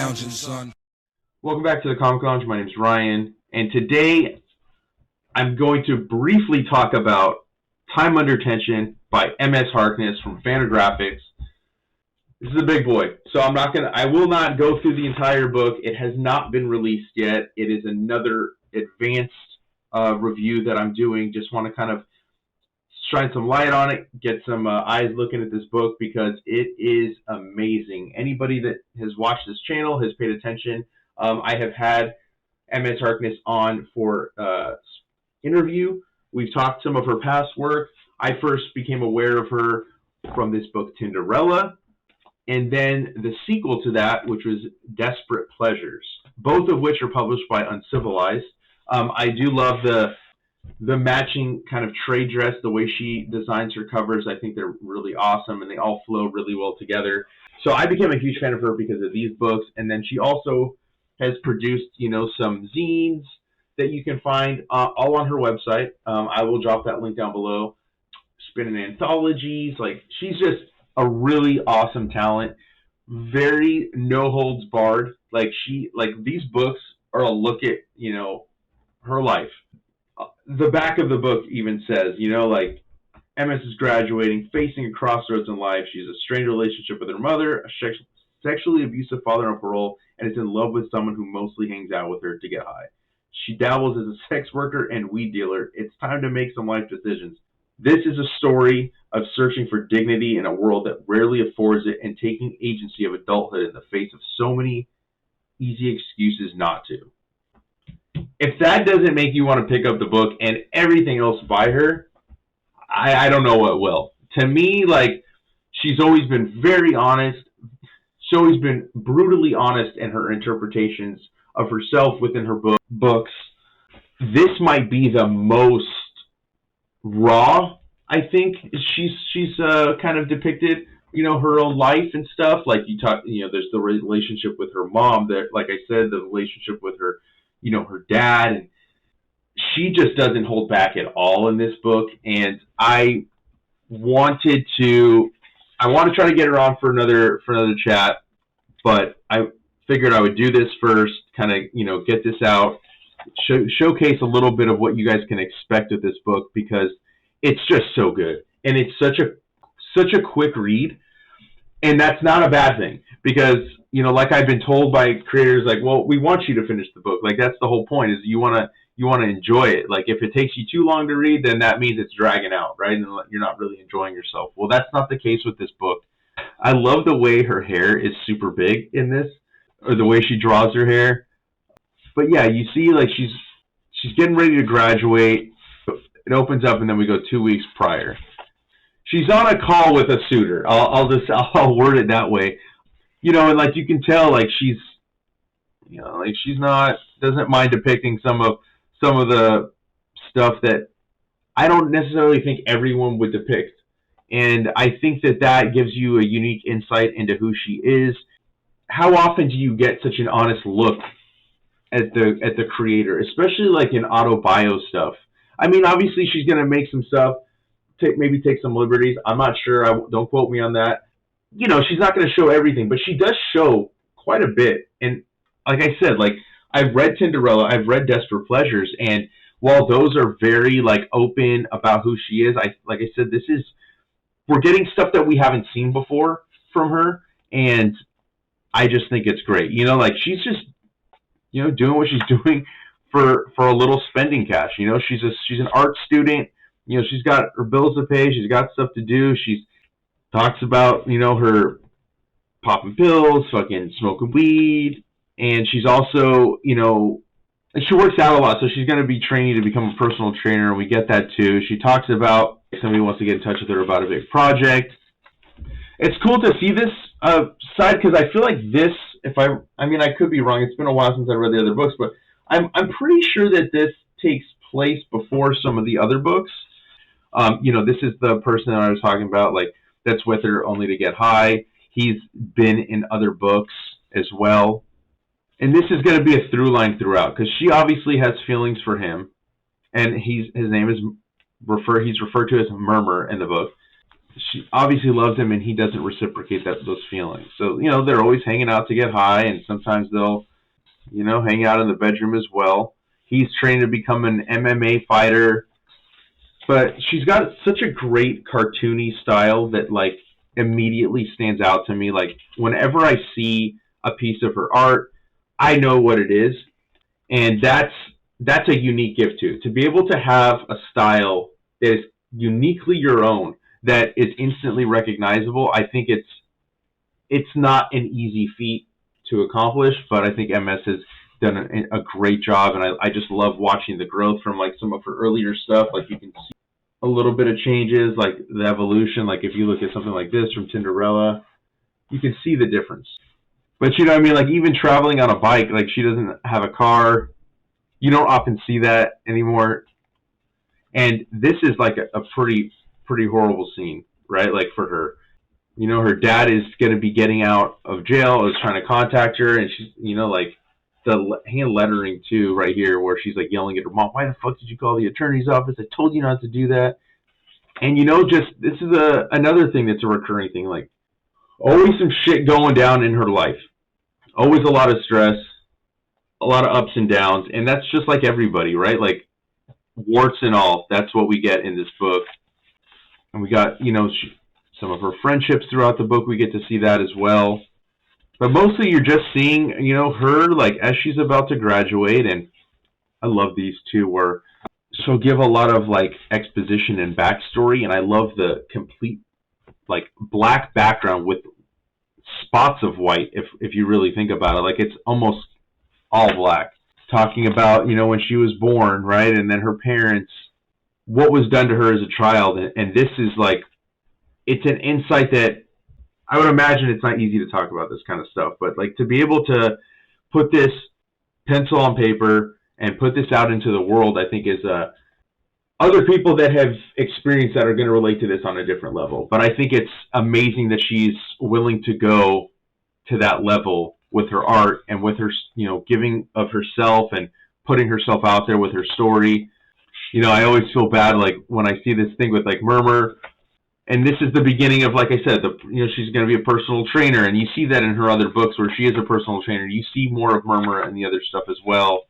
lounging, son. Welcome back to the Comic Lounge. My name is Ryan, and today I'm going to briefly talk about Time Under Tension by MS Harkness from Fantagraphics. This is a big boy, so I will not go through the entire book. It has not been released yet. It is another advanced review that I'm doing. Just want to kind of shine some light on it, get some eyes looking at this book because it is amazing. Anybody that has watched this channel has paid attention. I have had MS Harkness on for interview. We've talked some of her past work. I first became aware of her from this book, Tinderella, and then the sequel to that, which was Desperate Pleasures, both of which are published by Uncivilized. I do love the matching kind of trade dress, the way she designs her covers. I think they're really awesome, and they all flow really well together. So I became a huge fan of her because of these books, and then she also has produced, some zines that you can find all on her website. I will drop that link down below. Spinning anthologies, she's just a really awesome talent. Very no holds barred. These books are a look at her life. The back of the book even says, MS is graduating, facing a crossroads in life. She's a strained relationship with her mother, a sexually abusive father on parole, and is in love with someone who mostly hangs out with her to get high. She dabbles as a sex worker and weed dealer. It's time to make some life decisions. This is a story of searching for dignity in a world that rarely affords it and taking agency of adulthood in the face of so many easy excuses not to. If that doesn't make you want to pick up the book and everything else by her, I don't know what will. To me, she's always been very honest. She's always been brutally honest in her interpretations of herself within her books. This might be the most raw, I think, she's kind of depicted, her own life and stuff. There's the relationship with her mom, that, like I said, the relationship with her, her dad, and she just doesn't hold back at all in this book. And I want to try to get her on for another chat, but I figured I would do this first, kind of, get this out, showcase a little bit of what you guys can expect with this book, because it's just so good. And it's such a quick read. And that's not a bad thing, because, like I've been told by creators, well, we want you to finish the book. That's the whole point, is you want to enjoy it. If it takes you too long to read, then that means it's dragging out, right? And you're not really enjoying yourself. Well, that's not the case with this book. I love the way her hair is super big in this, or the way she draws her hair. But yeah, you see, she's getting ready to graduate. It opens up, and then we go 2 weeks prior. She's on a call with a suitor. I'll word it that way. And you can tell, she's doesn't mind depicting some of the stuff that I don't necessarily think everyone would depict. And I think that gives you a unique insight into who she is. How often do you get such an honest look at the creator, especially in auto-bio stuff? I mean, obviously she's going to make some stuff, maybe take some liberties. I'm not sure. Don't quote me on that. She's not going to show everything, but she does show quite a bit. And like I said, I've read Tinderella, I've read Desperate Pleasures, and while those are very open about who she is, like I said, we're getting stuff that we haven't seen before from her, and I just think it's great. She's just doing what she's doing for a little spending cash. She's an art student. She's got her bills to pay. She's got stuff to do. She talks about her popping pills, fucking smoking weed, and she's also and she works out a lot. So she's going to be training to become a personal trainer, and we get that too. She talks about if somebody wants to get in touch with her about a big project. It's cool to see this side, because I feel like this, I could be wrong. It's been a while since I read the other books, but I'm pretty sure that this takes place before some of the other books. This is the person that I was talking about, that's with her only to get high. He's been in other books as well. And this is going to be a through line throughout, because she obviously has feelings for him, and his name is he's referred to as Murmur in the book. she obviously loves him, and he doesn't reciprocate those feelings. So, they're always hanging out to get high, and sometimes they'll, hang out in the bedroom as well. He's trained to become an MMA fighter, but she's got such a great cartoony style that, like, immediately stands out to me. Like, whenever I see a piece of her art, I know what it is, and that's a unique gift too. To be able to have a style that is uniquely your own, that is instantly recognizable, I think it's not an easy feat to accomplish, but I think MS has done a great job, and I just love watching the growth from, like, some of her earlier stuff. Like, you can see a little bit of changes, like the evolution. Like, if you look at something like this from Tinderella, you can see the difference. But you know what I mean? Like, even traveling on a bike, like, she doesn't have a car. You don't often see that anymore. And this is like a pretty horrible scene, right? Like, for her. Her dad is going to be getting out of jail, is trying to contact her, and she's, like, the hand lettering too right here, where she's, like, yelling at her mom, "Why the fuck did you call the attorney's office? I told you not to do that." And, just, this is another thing that's a recurring thing, like, always some shit going down in her life. Always a lot of stress, a lot of ups and downs, and that's just like everybody, right? Like, warts and all, that's what we get in this book. And we got, some of her friendships throughout the book, we get to see that as well. But mostly you're just seeing, her, like, as she's about to graduate, and I love these too, where she'll give a lot of, like, exposition and backstory, and I love the complete, like, black background with spots of white, if you really think about it. Like, it's almost all black. Talking about, when she was born, right, and then her parents, what was done to her as a child, and this is, like, it's an insight that I would imagine it's not easy to talk about this kind of stuff, but, like, to be able to put this pencil on paper and put this out into the world, I think is other people that have experienced that are going to relate to this on a different level. But I think it's amazing that she's willing to go to that level with her art and with her, giving of herself and putting herself out there with her story. I always feel bad, like, when I see this thing with, like, Murmur. And this is the beginning of, like I said, she's going to be a personal trainer, and you see that in her other books where she is a personal trainer. You see more of Murmur and the other stuff as well.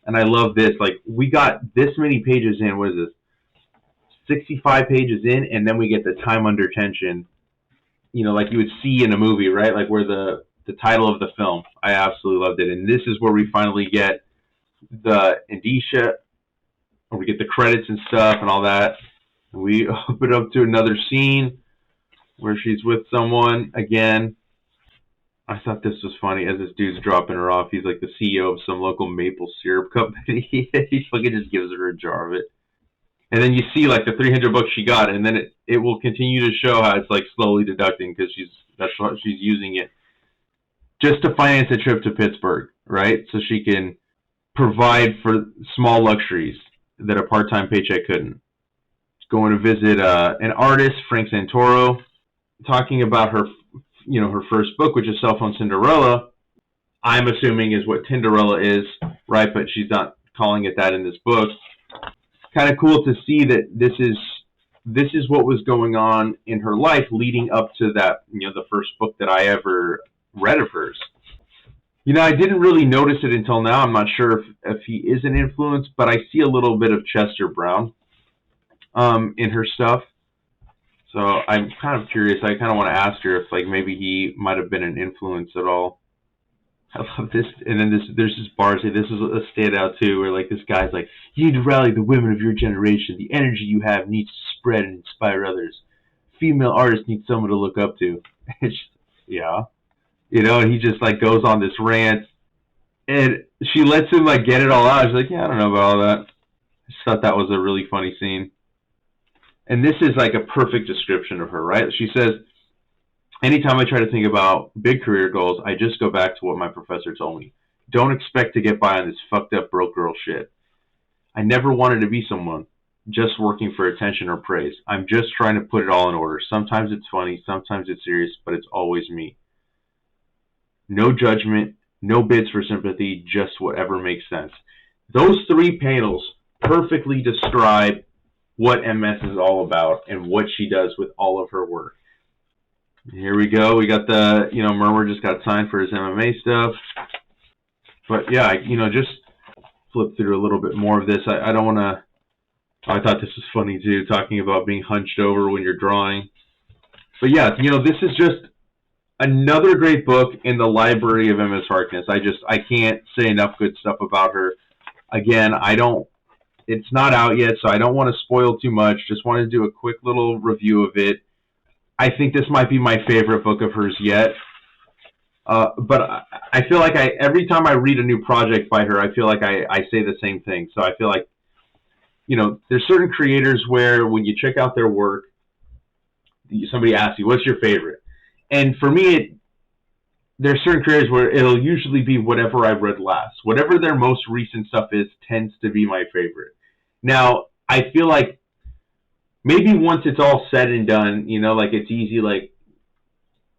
And I love this. Like, we got this many pages in. What is this? 65 pages in, and then we get the time under tension. Like you would see in a movie, right? Like, where the title of the film. I absolutely loved it. And this is where we finally get the indicia, where we get the credits and stuff and all that. We open up to another scene where she's with someone again. I thought this was funny. As this dude's dropping her off, he's like the CEO of some local maple syrup company. He fucking just gives her a jar of it. And then you see, like, the 300 bucks she got, and then it will continue to show how it's, like, slowly deducting, because that's what she's using it just to finance a trip to Pittsburgh, right? So she can provide for small luxuries that a part-time paycheck couldn't. Going to visit an artist, Frank Santoro, talking about her, her first book, which is Cell Phone Cinderella. I'm assuming is what Tinderella is, right? But she's not calling it that in this book. Kind of cool to see that this is what was going on in her life leading up to that, the first book that I ever read of hers. I didn't really notice it until now. I'm not sure if he is an influence, but I see a little bit of Chester Brown in her stuff. So I'm kind of curious. I kind of want to ask her if, like, maybe he might have been an influence at all. I love this. And then there's this bar. Say this is a standout too, where, like, this guy's like, "You need to rally the women of your generation. The energy you have needs to spread and inspire others. Female artists need someone to look up to." Yeah, and he just, like, goes on this rant, and she lets him, like, get it all out. She's like, "Yeah, I don't know about all that." I just thought that was a really funny scene. And this is, like, a perfect description of her, right? She says, "Anytime I try to think about big career goals, I just go back to what my professor told me. Don't expect to get by on this fucked up broke girl shit. I never wanted to be someone just working for attention or praise. I'm just trying to put it all in order. Sometimes it's funny, sometimes it's serious, but it's always me. No judgment, no bids for sympathy, just whatever makes sense." Those 3 panels perfectly describe what MS is all about and what she does with all of her work. Here we go. We got the, Murmur just got signed for his MMA stuff. But yeah, just flip through a little bit more of this. I don't want to. I thought this was funny too, talking about being hunched over when you're drawing. But yeah, this is just another great book in the library of MS Harkness. I can't say enough good stuff about her. Again, it's not out yet, so I don't want to spoil too much. Just want to do a quick little review of it. I think this might be my favorite book of hers yet. But I feel like every time I read a new project by her, I feel like I say the same thing. So I feel like, there's certain creators where when you check out their work, somebody asks you, what's your favorite? And for me, there's certain creators where it'll usually be whatever I've read last. Whatever their most recent stuff is tends to be my favorite. Now, I feel like maybe once it's all said and done, like it's easy, like,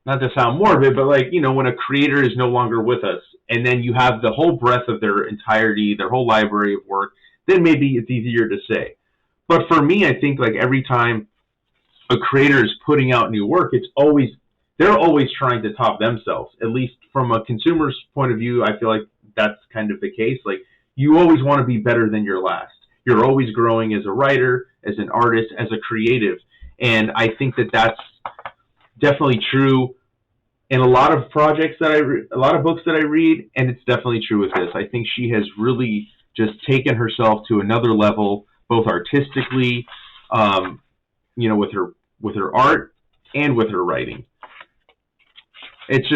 not to sound morbid, but like, when a creator is no longer with us, and then you have the whole breadth of their entirety, their whole library of work, then maybe it's easier to say. But for me, I think like every time a creator is putting out new work, they're always trying to top themselves. At least from a consumer's point of view, I feel like that's kind of the case. Like, you always want to be better than your last. You're always growing as a writer, as an artist, as a creative. And I think that that's definitely true in a lot of projects a lot of books that I read, and it's definitely true with this. I think she has really just taken herself to another level, both artistically, with her art and with her writing. It's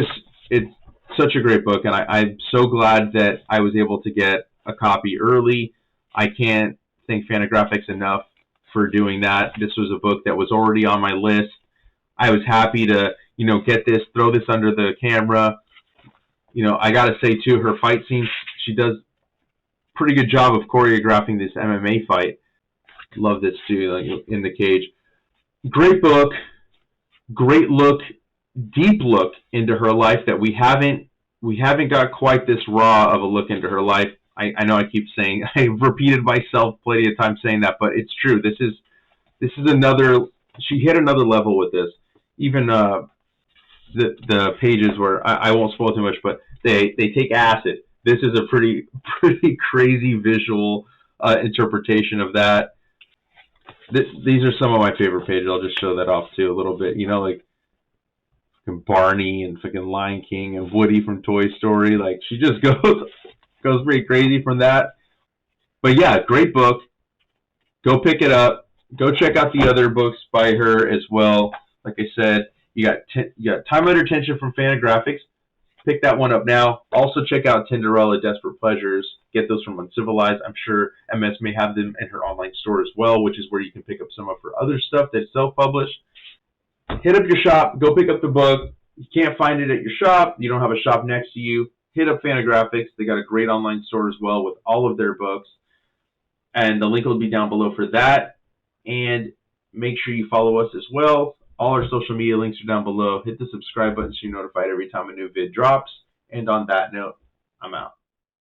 such a great book, and I'm so glad that I was able to get a copy early. I can't thank Fantagraphics enough for doing that. This was a book that was already on my list. I was happy to, get this, throw this under the camera. I got to say, too, her fight scenes, she does a pretty good job of choreographing this MMA fight. Love this, too, like, in the cage. Great book. Great look, deep look into her life that we haven't got quite this raw of a look into her life. I know I keep saying, I've repeated myself plenty of times saying that, but it's true. This is another, she hit another level with this. Even the pages where I won't spoil too much, but they take acid. This is a pretty crazy visual interpretation of that. These are some of my favorite pages. I'll just show that off too a little bit. Like Barney and fucking Lion King and Woody from Toy Story. Like, she just goes pretty crazy from that. But yeah, great book. Go pick it up. Go check out the other books by her as well. Like I said, you got Time Under Tension from Fantagraphics. Pick that one up now. Also check out Tinderella, Desperate Pleasures. Get those from Uncivilized. I'm sure MS may have them in her online store as well, which is where you can pick up some of her other stuff that's self-published. Hit up your shop. Go pick up the book. You can't find it at your shop. You don't have a shop next to you. Hit up Fantagraphics. They got a great online store as well with all of their books. And the link will be down below for that. And make sure you follow us as well. All our social media links are down below. Hit the subscribe button so you're notified every time a new vid drops. And on that note, I'm out.